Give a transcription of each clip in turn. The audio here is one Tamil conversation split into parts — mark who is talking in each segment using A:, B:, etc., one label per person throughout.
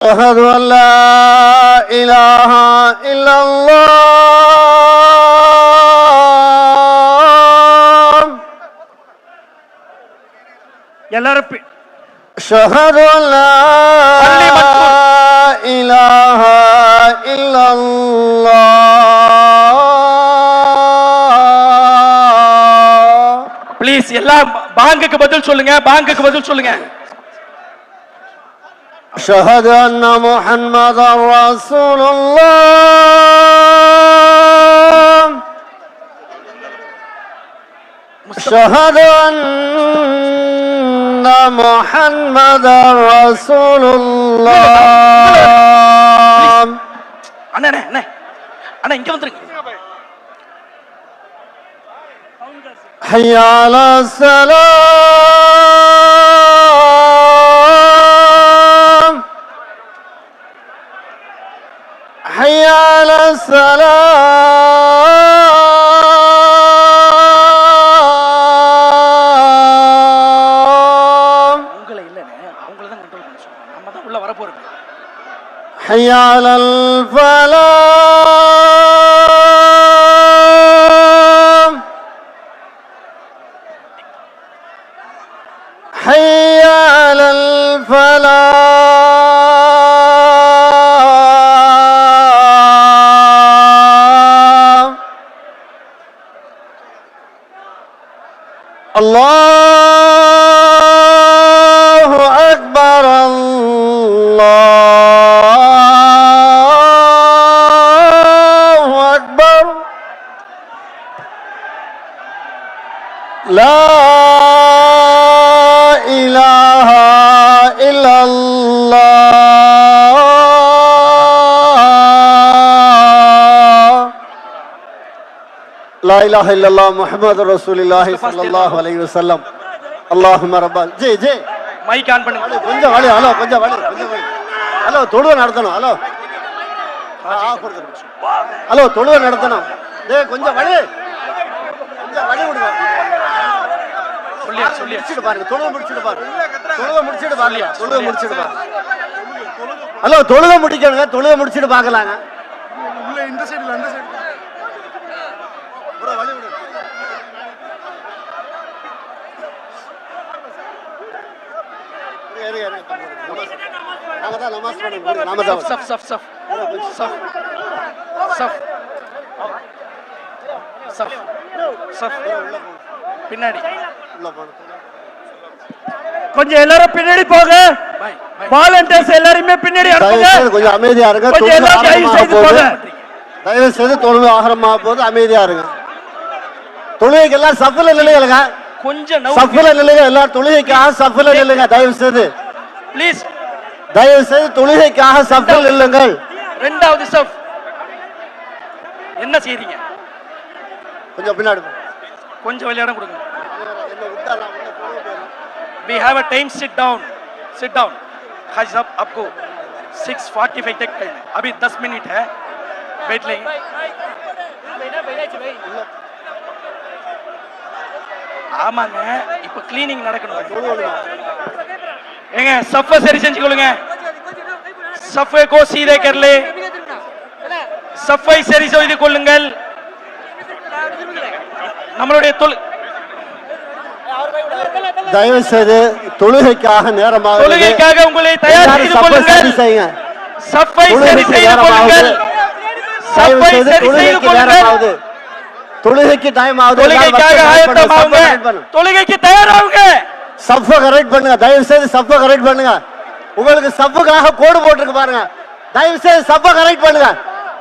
A: أشهد أن لا إله إلا الله
B: எல்லாரும்
A: أشهد أن لا إله إلا الله
B: ப்ளீஸ் எல்லாம் பாங்குக்கு பதில் சொல்லுங்க, பாங்குக்கு பதில் சொல்லுங்க.
A: أشهد أن محمدا رسول الله أشهد أن محمدا رسول الله
B: அண்ணா அண்ணா அண்ணா இங்க வந்துருங்க.
A: حي على السلام حي على السلام
B: உங்களை இல்லனே அவங்கள தான் கண்ட்ரோல் பண்ண சொல்றோம். நம்ம தான் உள்ள வர போறோம்.
A: حي على الفلاح حي على الفلاح الله أكبر الله أكبر لا إله إلا الله لا إله إلا الله محمد رسول الله صلى الله عليه وسلم اللهم رب ஜே ஜே
B: மைக் ஆன் பண்ணுங்க.
A: கொஞ்சம் வாடி ஹலோ கொஞ்சம் வாடி ஹலோ தொழுவ நடத்தணும் ஹலோ ஹலோ தொழுவ நடத்தணும் டேய் கொஞ்சம் வாடி விடுங்க
B: சொல்லி
A: முடிச்சிட்டு பாருங்க தொழுவ முடிச்சிட்டு பாருங்க ஹலோ தொழுவ முடிக்கணுங்க தொழுவ முடிச்சிட்டு பார்க்கலாங்க உள்ள இந்த சைடுல அந்த சைடு வழி விடு
B: சஃப் சஃப் சஃப் சஃப் சஃப் சஃப் சஃப் பின்னாடி கொஞ்சம் எல்லாரும் பின்னாடி போங்க. வாலண்டியர்ஸ் எல்லாரும் பின்னாடி அனுப்புங்க.
A: கொஞ்சம் அமைதியா இருங்க.
B: கொஞ்சம் எல்லாரும் தயவு செய்து போங்க.
A: தயவு செய்து தொழுகை ஆரம்பமாக போது அமைதியா இருங்க. தொழுகைக்கு எல்லாம் சஃப்ல நில்லுங்க. கொஞ்சம் சஃப்ல நில்லுங்க. எல்லாரும் தொழுகைக்காக சஃப்ல நில்லுங்க. தயவு செய்து
B: ப்ளீஸ்
A: தயவு செய்து தொழுகைக்காக சஃப்ல நில்லுங்கள்.
B: இரண்டாவது சஃப் என்ன செய்றீங்க?
A: கொஞ்சம் பின்னாடி
B: கொஞ்சம் விளையாட கொடுங்க. We have a time. Sit down. Sit down. हाजी साहब आपको 6:45 तक टाइम है. अभी 10 मिनट है. बैठ लेंगे. ஆமாங்க இப்ப கிளீனிங் நடக்கணும். ஏங்க சஃபை சரி செஞ்சுக்கொள்ளுங்க. சஃபை கோ சீதே कर ले. சஃபை சரி செய்து கொள்ளுங்கள். நம்மளுடைய
A: தயவு செய்து தொழுகைக்காக நேரமாக
B: தொழுகைக்காக உங்களை தயார் செய்து கொள்ளுங்கள். சஃபை சரி செய்து கொள்ளுங்கள். சஃபை சரி செய்து கொள்ளுங்கள்.
A: தொழுகைக்கு டைம் ஆகுது.
B: தொழுகைக்காக ஆயத்தமாகுங்க. தொழுகைக்கு தயாராகுங்க.
A: சஃபை கரெக்ட் பண்ணுங்க. தயவு செய்து சஃபை கரெக்ட் பண்ணுங்க. உங்களுக்கு சஃபுக்காக கோடு போட்டுருக்கு பாருங்க. தயவு செய்து சஃபை கரெக்ட் பண்ணுங்க.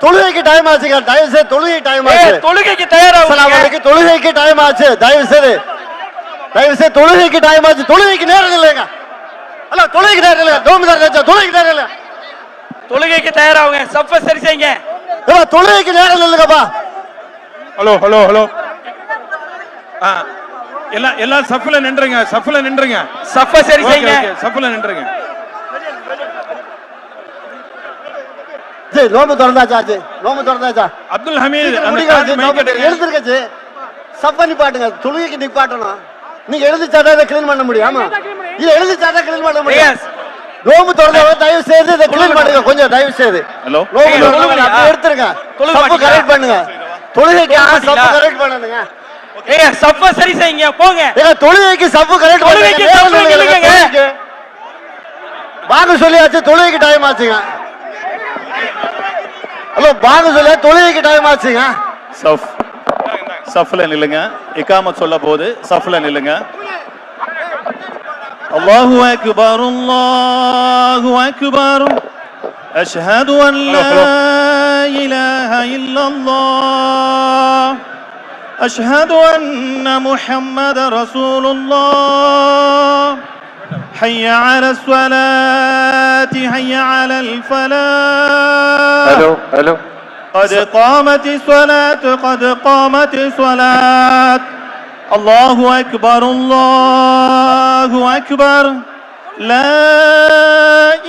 A: தொழுகைக்கு டைம் ஆச்சுங்க. தயவு செய்து தொழுகை டைம் ஆச்சு.
B: தொழுகைக்கு தயாராகுங்க.
A: தொழுகைக்கு டைம் ஆச்சு. தயவு செய்து தொழுகைக்கு டைம் ஆச்சு. தொழுகைக்கு நேரம் இல்லைங்க. ஹலோ தொழுகைக்கு நேரம் இல்லைங்க. தொழுகைக்கு நேரம் இல்லை.
B: தொழுகைக்கு தயாராகுங்க. சஃபை சரி செய்யுங்க.
A: தொழுகைக்கு நேரம் இல்லைங்கப்பா.
C: ஹலோ ஹலோ ஹலோ எல்லாம் சஃப்ல நின்றுங்க. சஃப்ல நின்றுங்க.
B: சஃபை சரி செய்யுங்க.
C: சஃப்ல நின்றுங்க.
A: ஜி நோம்பு திறந்தாச்சா? நோம்பு திறந்தாச்சா?
C: அப்துல் ஹமீத்
A: எழுந்திருக்கச்சு சஃபை நிப்பாட்டுங்க. தொழுகைக்கு நிப்பாட்டணும். நீங்க எழுதி சாட்டா கிளீன் பண்ண முடியும். ஆமா இது எழுதி சாட்டா கிளீன் பண்ண முடியும். நோம்பு திறந்தவங்க தயவு செய்து இதை கிளீன் பண்ணுங்க கொஞ்சம் தயவு செய்து.
C: ஹலோ
A: நோம்பு
B: ஏய்,
A: திறந்தவங்க
B: தொழுகையா?
A: அப்படியே எடுத்துருங்க.
B: தொழுக
A: சப்பு
B: மாட்டீங்களா?
A: கரெக்ட் பண்ணுங்க. தொழுகைக்காக
B: தொழுக
A: சப்பு
B: மாட்டீங்களா?
A: கரெக்ட் பண்ணுங்க.
B: ஏய் சப்ப சரி செய்யுங்க போங்க.
A: ஏங்க தொழுகைக்கு சப்பு கரெக்ட் பண்ணுங்க.
B: தொழுகைக்கு
A: நேரம்
B: சப்பு
A: இல்லைங்க,
B: இல்லைங்க.
A: தொழுகைக்கு. வாங்க சொல்லியாச்சு தொழுகைக்கு டைம் ஆச்சுங்க. ஹலோ வாங்க சொல்லியா தொழுகைக்கு டைம் ஆச்சுங்க.
D: சஃப் சஃப்ல நில்லுங்க. இகாமத் சொல்ல போது சஃப்ல நில்லுங்க. அல்லாஹு அக்பர் அல்லாஹு அக்பர் அஷ்ஹது அன் லா இலாஹ இல்லல்லாஹ் அஷ்ஹது அன்ன முஹம்மதர் ரசூலுல்லாஹ் حي على الصلاة حي على الفلاح
E: الو
D: قد قامت الصلاة قد قامت الصلاة الله أكبر الله أكبر لا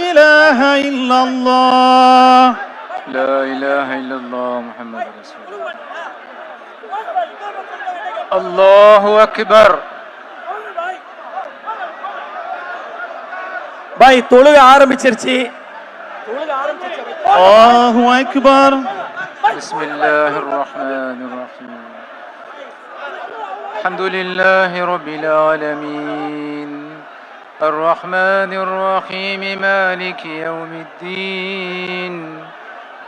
D: إله إلا الله
E: لا اله الا الله محمد رسول الله الله اكبر
B: பாய் தொழுக ஆரம்பிச்சிருச்சு.
D: الله أكبر
E: بسم الله الرحمن الرحيم الحمد لله رب العالمين الرحمن الرحيم مالك يوم الدين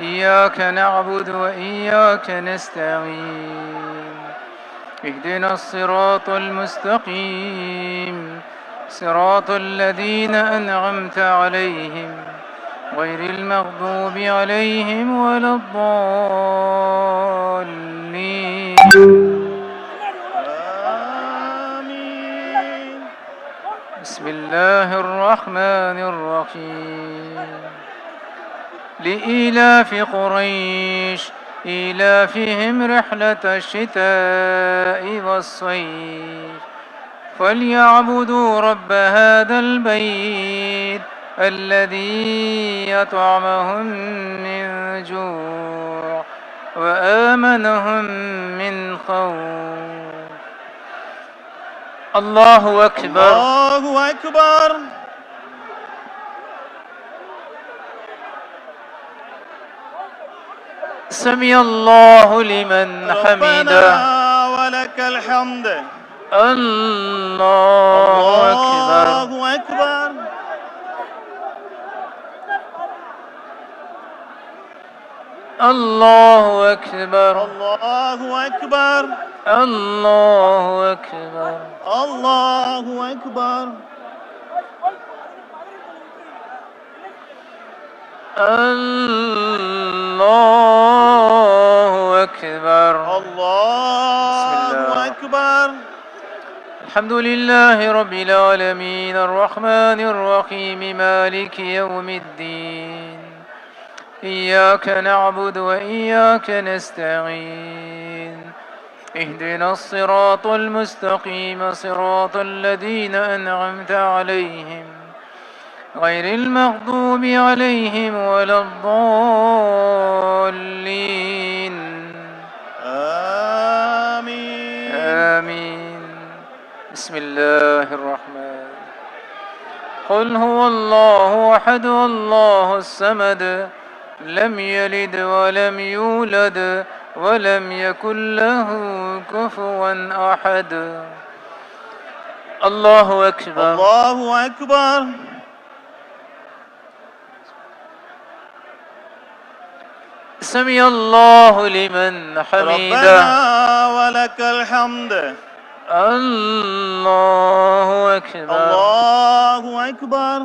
E: إياك نعبد وإياك نستعين اهدنا الصراط المستقيم صراط الذين أنعمت عليهم غير المغضوب عليهم ولا الضالين
D: آمين
E: بسم الله الرحمن الرحيم لإيلاف قريش إيلافهم رحلة الشتاء والصيف فليعبدوا رب هذا البيت الذي أطعمهم من جوع وآمنهم من خوف الله أكبر
D: الله أكبر
E: سمع الله لمن حمده
D: ربنا ولك الحمد
E: الله أكبر
D: الله أكبر
E: الله أكبر
D: الله أكبر
E: الله أكبر
D: الله أكبر
E: الله أكبر
D: الله أكبر
E: الحمد لله رب العالمين الرحمن الرحيم مالك يوم الدين إياك نعبد وإياك نستعين اهدنا الصراط المستقيم صراط الذين أنعمت عليهم غير المغضوب عليهم ولا الضالين
D: آمين
E: آمين بسم الله الرحمن قل هو الله أحد الله الصمد لم يلد ولم يولد ولم يكن له كفوا أحد الله أكبر
D: الله أكبر
E: سمع الله لمن حمده
D: ربنا ولك الحمد
E: الله أكبر
D: الله أكبر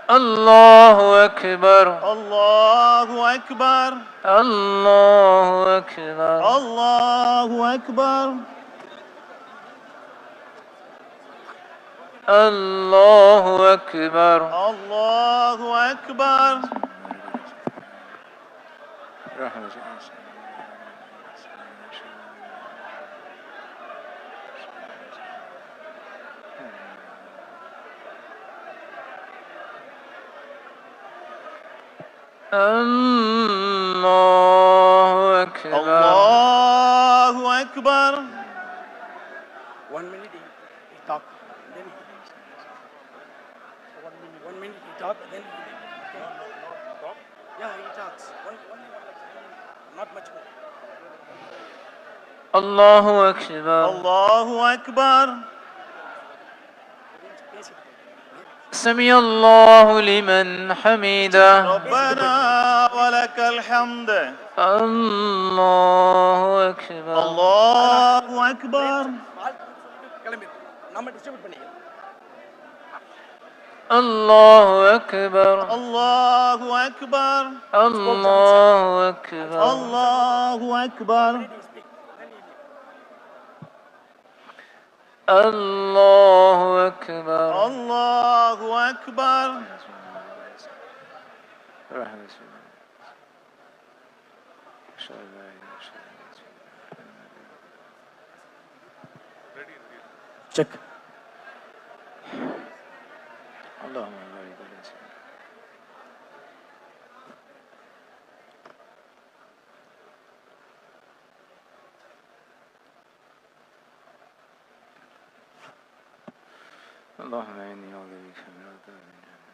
E: الله أكبر
D: الله أكبر
E: الله أكبر
D: الله أكبر
E: الله أكبر
D: الله أكبر
E: الله أكبر
D: الله أكبر
B: 1 minute talk. talk, then yeah, he talks. Only one lecture, not much more.
E: الله أكبر
D: الله أكبر
E: سمع الله لمن حمده
D: ربنا ولك الحمد
E: الله أكبر
D: الله أكبر
B: கிளம்பி நம்ம டிஸ்ட்ரிபியூட் பண்ணிக்கலாம்.
E: الله أكبر
D: الله أكبر
E: الله أكبر
D: الله أكبر
E: الله أكبر
D: الله أكبر
A: செக்.
E: اللهم بارك على سيدنا اللهم إني أعوذ بك من عذاب جهنم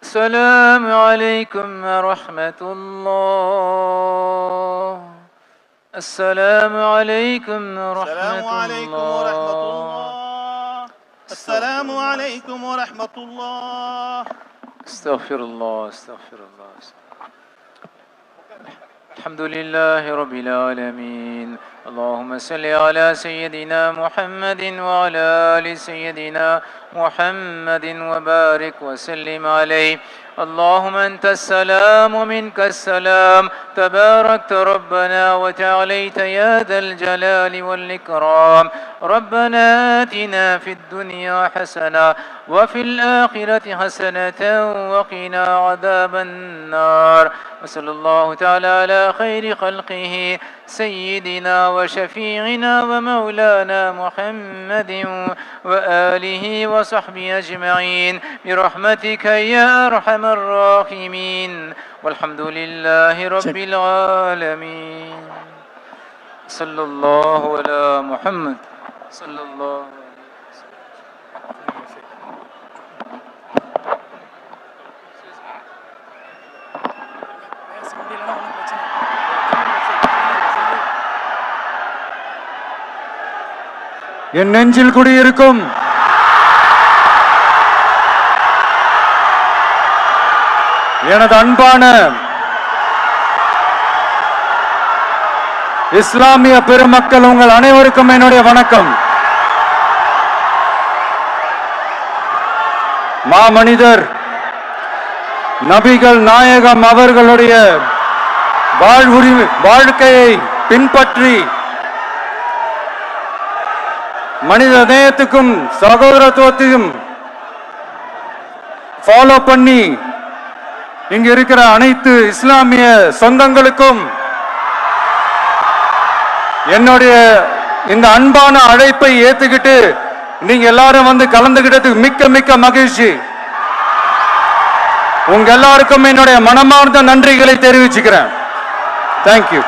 E: السلام عليكم ورحمة الله السلام عليكم
D: السلام
E: ورحمة
D: عليكم ورحمة
E: الله
D: الله السلام عليكم ورحمة الله
E: استغفر الله استغفر الله الحمد لله رب العالمين اللهم صل على سيدنا محمد وعلى آل سيدنا محمد وبارك وسلم عليه اللهم أنت السلام ومنك السلام تباركت ربنا وتعاليت يا ذا الجلال والإكرام ربنا آتنا في الدنيا حسنة وفي الآخرة حسنة وقنا عذاب النار وصلى الله تعالى على خير خلقه سيدنا وشفيعنا ومولانا محمد وآله وصحبه أجمعين برحمتك يا أرحم الراحمين والحمد لله رب العالمين صلى الله على محمد صلى الله
B: பேச முடியலன்னா ஒன்றும் பிரச்சனை இல்லை.
F: என் நெஞ்சில் குடியிருக்கும் எனது அன்பான இஸ்லாமிய பெருமக்கள் உங்கள் அனைவருக்கும் என்னுடைய வணக்கம். மாமனிதர் நபிகள் நாயகம் அவர்களுடைய வாழ்க்கையை பின்பற்றி மனித நேயத்துக்கும் சகோதரத்துவத்தையும் ஃபாலோ பண்ணி இங்க இருக்கிற அனைத்து இஸ்லாமிய சொந்தங்களுக்கும் என்னுடைய இந்த அன்பான அழைப்பை ஏத்துக்கிட்டு நீங்க எல்லாரும் வந்து கலந்துகிட்டதுக்கு மிக்க மிக்க மகிழ்ச்சி. உங்க எல்லாருக்கும் என்னுடைய மனமார்ந்த நன்றிகளை தெரிவிச்சுக்கிறேன். தேங்க்யூ.